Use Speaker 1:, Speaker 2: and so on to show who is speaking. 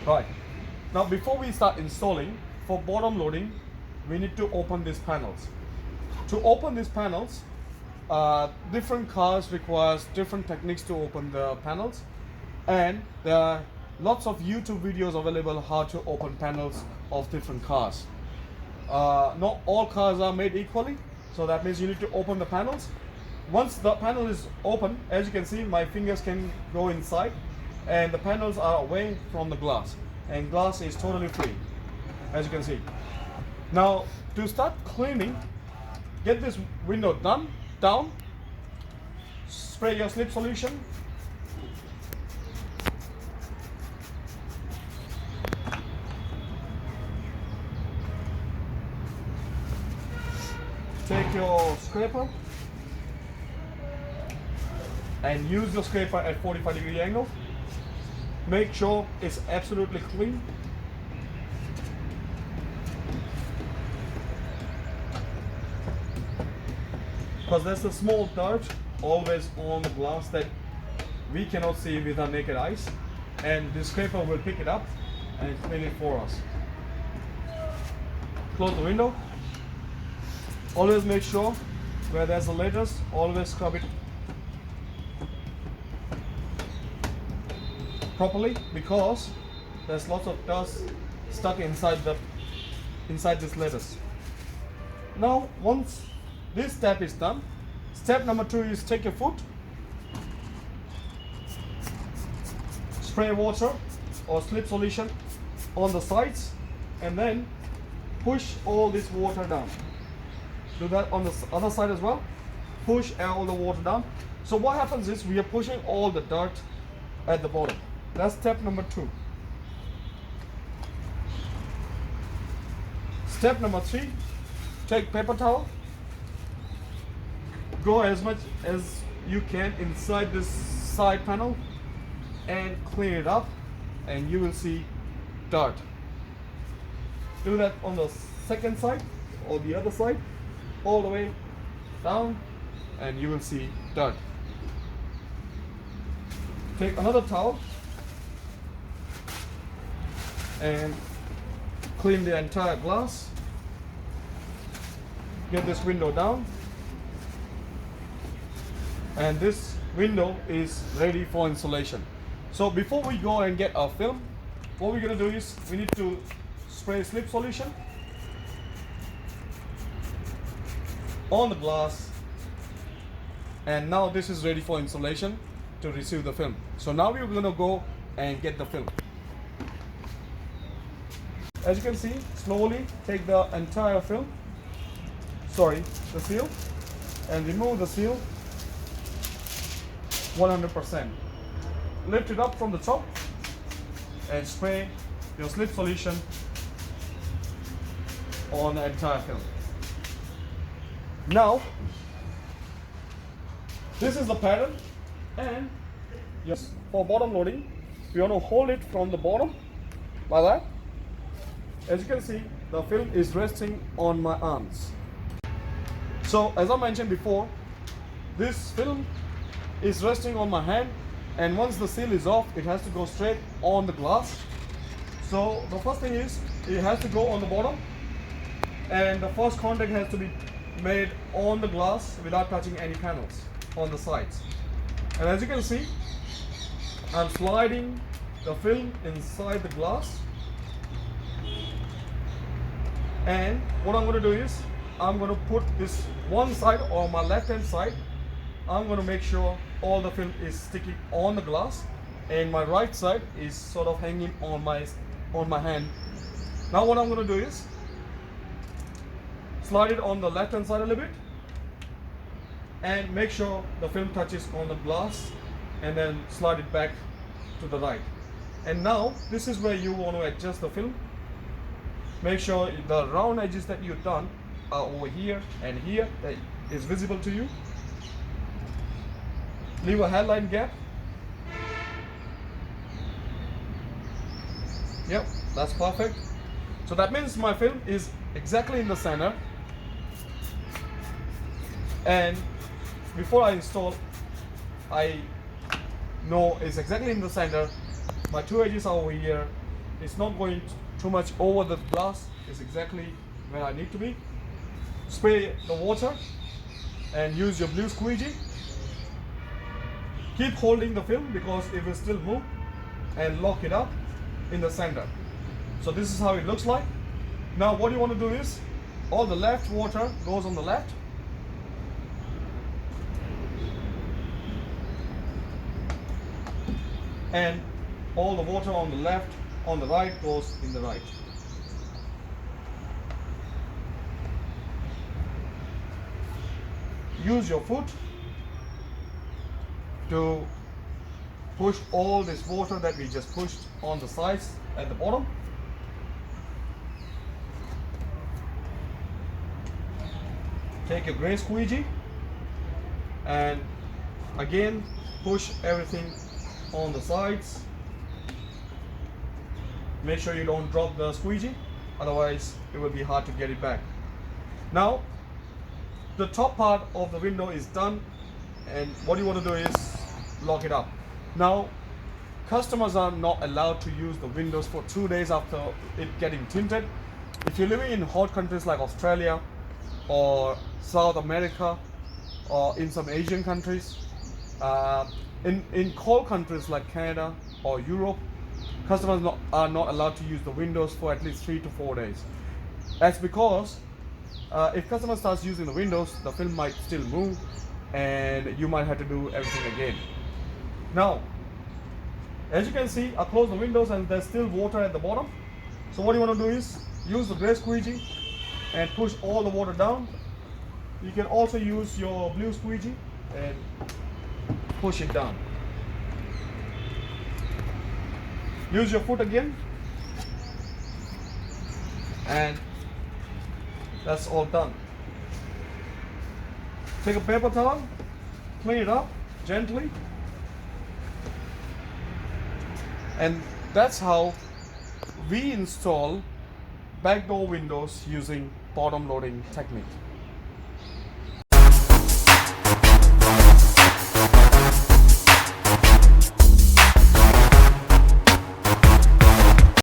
Speaker 1: Right. Now before we start installing, for bottom loading, we need to open these panels. To open these panels, different cars requires different techniques to open the panels, and there are lots of YouTube videos available how to open panels of different cars. Not all cars are made equally, so that means you need to open the panels. Once the panel is open, as you can see, my fingers can go inside and the panels are away from the glass, and glass is totally free, as you can see. Now to start cleaning, get this window down, spray your slip solution, take your scraper and use the scraper at 45-degree angle. Make sure it's absolutely clean. Because there's a small dirt always on the glass that we cannot see with our naked eyes, and the scraper will pick it up and clean it for us. Close the window. Always make sure where there's a lattice, always scrub it properly, because there's lots of dust stuck inside this lattice. Now once this step is done, step number 2 is take your foot, spray water or slip solution on the sides, and then push all this water down. Do that on the other side as well. Push all the water down. So what happens is we are pushing all the dirt at the bottom. That's step number 2. Step number 3, take paper towel, go as much as you can inside this side panel and clean it up, and you will see dirt. Do that on the second side or the other side, all the way down, and you will see dirt. Take another towel and clean the entire glass. Get this window down, and this window is ready for installation. So before we go and get our film, what we're going to do is we need to spray slip solution on the glass, and now this is ready for installation to receive the film. So now we're going to go and get the film. As you can see, slowly take the entire film, the seal, and remove the seal 100%. Lift it up from the top and spray your slip solution on the entire film. Now, this is the pattern, and yes, for bottom loading, we want to hold it from the bottom like that. As you can see, the film is resting on my arms. So as I mentioned before, this film is resting on my hand, and once the seal is off, it has to go straight on the glass. So the first thing is, it has to go on the bottom, and the first contact has to be made on the glass without touching any panels on the sides. And as you can see, I'm sliding the film inside the glass, and what I'm going to do is I'm going to put this one side on my left hand side. I'm going to make sure all the film is sticking on the glass, and my right side is sort of hanging on my hand. Now what I'm going to do is slide it on the left hand side a little bit and make sure the film touches on the glass, and then slide it back to the right. And now this is where you want to adjust the film. Make sure the round edges that you've done are over here and here, that is visible to you. Leave a hairline gap. Yep, that's perfect. So that means my film is exactly in the center, and before I install, I know it's exactly in the center. My two edges are over here it's not going too much over the glass. It's exactly where I need to be. Spray the water and use your blue squeegee. Keep holding the film because it will still move, and lock it up in the center. So this is how it looks like. Now what you want to do is, all the left water goes on the left, and all the water on the left on the right goes in the right. Use your foot to push all this water that we just pushed on the sides at the bottom. Take your gray squeegee and again push everything on the sides. Make sure you don't drop the squeegee, otherwise it will be hard to get it back. Now the top part of the window is done, and what you want to do is lock it up. Now customers are not allowed to use the windows for 2 days after it getting tinted. If you're living in hot countries like Australia or South America or in some Asian countries, in cold countries like Canada or Europe, customers are not allowed to use the windows for at least 3 to 4 days. That's because if customer starts using the windows, the film might still move and you might have to do everything again. Now, as you can see, I close the windows and there's still water at the bottom. So what you want to do is use the gray squeegee and push all the water down. You can also use your blue squeegee and push it down. Use your foot again, and that's all done. Take a paper towel, clean it up gently, and that's how we install back door windows using bottom loading technique.